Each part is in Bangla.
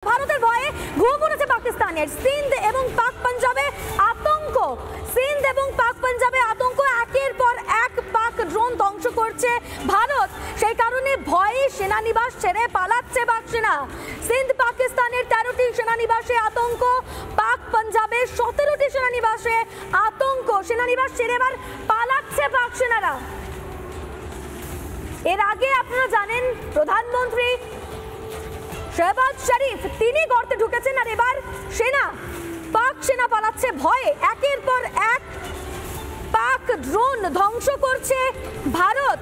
ভারতের ভয়ে ঘুম উড়েছে পাকিস্তানের। সিন্ধ এবং পাক পাঞ্জাবে আতঙ্ক। সিন্ধ এবং পাক পাঞ্জাবে আতঙ্ক, একের পর এক পাক ড্রোন ধ্বংস করছে ভারত। সেই কারণে ভয়ে সেনানিবাস ছেড়ে পালাচ্ছে পাক সেনা। সিন্ধ পাকিস্তানের 13টি সেনানিবাসে আতঙ্ক, পাক পাঞ্জাবের 17টি সেনানিবাসে আতঙ্ক। সেনানিবাস ছেড়ে এবার পালাচ্ছে পাক সেনারা। এর আগে আপনারা জানেন প্রধানমন্ত্রী শেহবাজ শরীফ তিনি গর্তে ঢুকেছেন, আর এবার পাক সেনা পালাচ্ছে ভয়ে। একের পর এক পাক ড্রোন ধ্বংস করছে ভারত।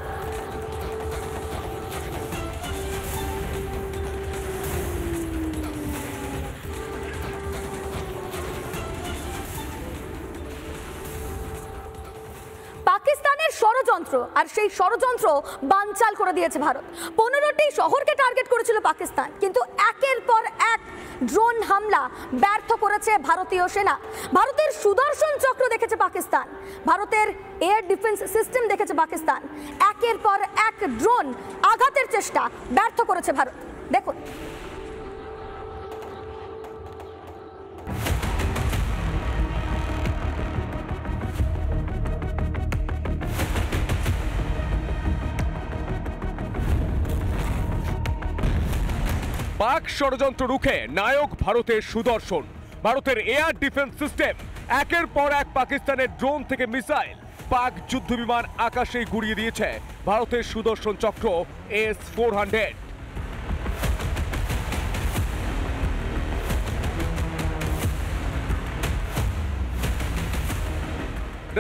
পাকিস্তানের ষড়যন্ত্র, আর সেই ষড়যন্ত্র বানচাল করে দিয়েছে ভারত। 15টি শহরকে টার্গেট করেছিল পাকিস্তান, কিন্তু একের পর এক ড্রোন হামলা ব্যর্থ করেছে ভারতীয় সেনা। ভারতের সুদর্শন চক্র দেখেছে পাকিস্তান, ভারতের এয়ার ডিফেন্স সিস্টেম দেখেছে পাকিস্তান। একের পর এক ড্রোন আঘাতের চেষ্টা ব্যর্থ করেছে ভারত। দেখুন, পাক ষড়যন্ত্র রুখে নায়ক ভারতের সুদর্শন। ভারতের এয়ার ডিফেন্স সিস্টেম একের পর এক পাকিস্তানের ড্রোন থেকে মিসাইল, পাক যুদ্ধ বিমান আকাশেই গুড়িয়ে দিয়েছে ভারতের সুদর্শন চক্র S-400।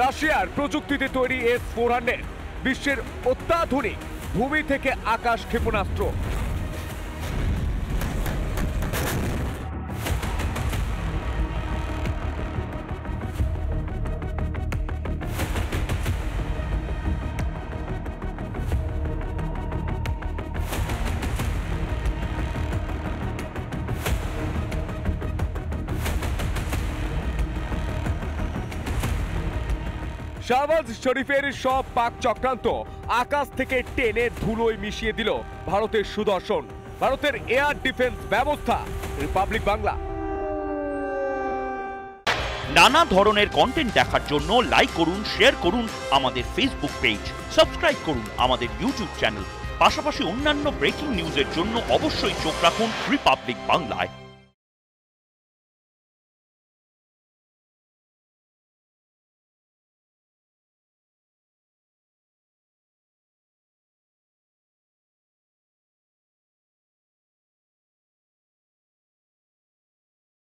রাশিয়ার প্রযুক্তিতে তৈরি S-400 বিশ্বের অত্যাধুনিক ভূমি থেকে আকাশ ক্ষেপণাস্ত্র। শাহবাজ শরীফের সব পাক চক্রান্ত আকাশ থেকে টেনে ধুলোয় মিশিয়ে দিল ভারতের সুদর্শন। ভারতের এয়ার ডিফেন্স ব্যবস্থা। রিপাবলিক বাংলা। নানা ধরনের কন্টেন্ট দেখার জন্য লাইক করুন, শেয়ার করুন আমাদের ফেসবুক পেজ, সাবস্ক্রাইব করুন আমাদের ইউটিউব চ্যানেল। পাশাপাশি অন্যান্য ব্রেকিং নিউজের জন্য অবশ্যই চোখ রাখুন রিপাবলিক বাংলায়।